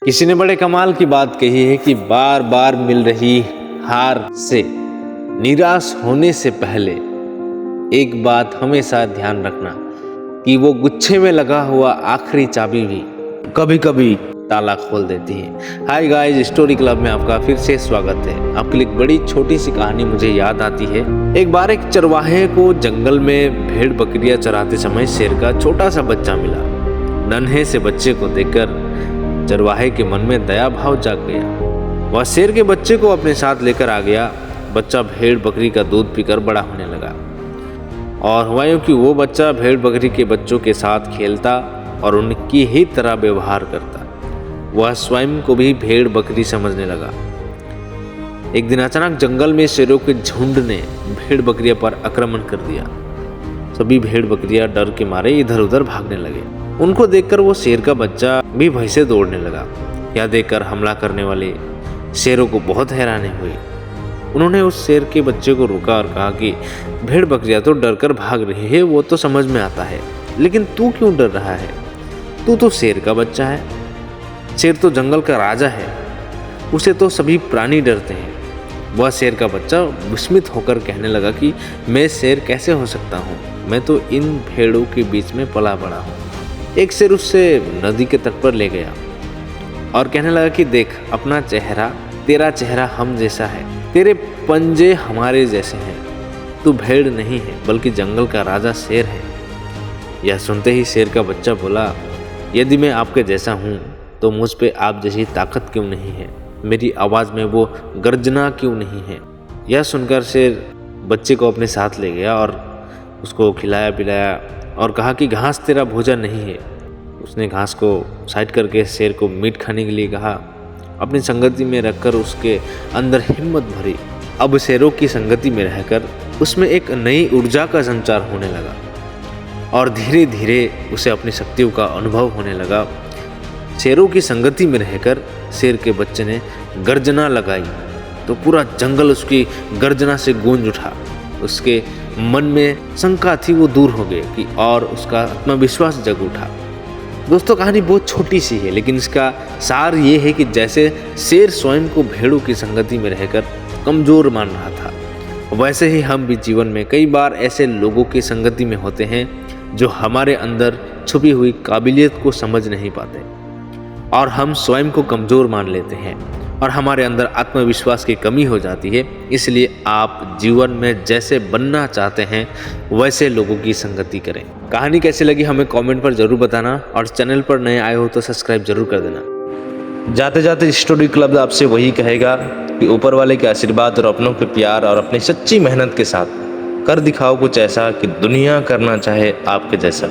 किसी ने बड़े कमाल की बात कही है कि बार बार मिल रही हार से निराश होने से पहले एक बात हमेशा ध्यान रखना कि वो गुच्छे में लगा हुआ आखिरी चाबी भी कभी कभी ताला खोल देती है। हाय गाइस, स्टोरी क्लब में आपका फिर से स्वागत है। आपके लिए एक बड़ी छोटी सी कहानी मुझे याद आती है। एक बार एक चरवाहे को जंगल में भेड़ बकरियां चराते समय शेर का छोटा सा बच्चा मिला। नन्हे से बच्चे को देखकर चरवाहे के मन में दया भाव जाग गया। वह शेर के बच्चे को अपने साथ लेकर आ गया। बच्चा भेड़ बकरी का दूध पीकर बड़ा होने लगा और हुआ यूं कि वो बच्चा भेड़ बकरी के बच्चों के साथ खेलता और उनकी ही तरह व्यवहार करता। वह स्वयं को भी भेड़ बकरी समझने लगा। एक दिन अचानक जंगल में शेरों के झुंड ने भेड़ बकरियों पर आक्रमण कर दिया। सभी भेड़ बकरियां डर के मारे इधर उधर भागने लगे। उनको देखकर वो शेर का बच्चा भी भय से दौड़ने लगा। यह देखकर हमला करने वाले शेरों को बहुत हैरानी हुई। उन्होंने उस शेर के बच्चे को रोका और कहा कि भेड़ बकरियां तो डर कर भाग रही है, वो तो समझ में आता है, लेकिन तू क्यों डर रहा है? तू तो शेर का बच्चा है। शेर तो जंगल का राजा है, उसे तो सभी प्राणी डरते हैं। वह शेर का बच्चा विस्मित होकर कहने लगा कि मैं शेर कैसे हो सकता हूँ? मैं तो इन भेड़ों के बीच में पला बड़ा हूँ। एक शेर उससे नदी के तट पर ले गया और कहने लगा कि देख, अपना चेहरा, तेरा चेहरा हम जैसा है, तेरे पंजे हमारे जैसे हैं। तू भेड़ नहीं है बल्कि जंगल का राजा शेर है। यह सुनते ही शेर का बच्चा बोला, यदि मैं आपके जैसा हूँ तो मुझ पे आप जैसी ताकत क्यों नहीं है? मेरी आवाज़ में वो गर्जना क्यों नहीं है? यह सुनकर शेर बच्चे को अपने साथ ले गया और उसको खिलाया पिलाया और कहा कि घास तेरा भोजन नहीं है। उसने घास को साइड करके शेर को मीट खाने के लिए कहा। अपनी संगति में रखकर उसके अंदर हिम्मत भरी। अब शेरों की संगति में रहकर उसमें एक नई ऊर्जा का संचार होने लगा और धीरे धीरे उसे अपनी शक्तियों का अनुभव होने लगा। शेरों की संगति में रहकर शेर के बच्चे ने गर्जना लगाई तो पूरा जंगल उसकी गर्जना से गूंज उठा। उसके मन में शंका थी, वो दूर हो गई कि और उसका आत्मविश्वास जग उठा। दोस्तों, कहानी बहुत छोटी सी है, लेकिन इसका सार ये है कि जैसे शेर स्वयं को भेड़ों की संगति में रहकर कमजोर मान रहा था, वैसे ही हम भी जीवन में कई बार ऐसे लोगों की संगति में होते हैं जो हमारे अंदर छुपी हुई काबिलियत को समझ नहीं पाते और हम स्वयं को कमजोर मान लेते हैं और हमारे अंदर आत्मविश्वास की कमी हो जाती है। इसलिए आप जीवन में जैसे बनना चाहते हैं वैसे लोगों की संगति करें। कहानी कैसी लगी हमें कमेंट पर जरूर बताना और चैनल पर नए आए हो तो सब्सक्राइब जरूर कर देना। जाते जाते स्टोरी क्लब आपसे वही कहेगा कि ऊपर वाले के आशीर्वाद और अपनों के प्यार और अपनी सच्ची मेहनत के साथ कर दिखाओ कुछ ऐसा कि दुनिया करना चाहे आपके जैसा।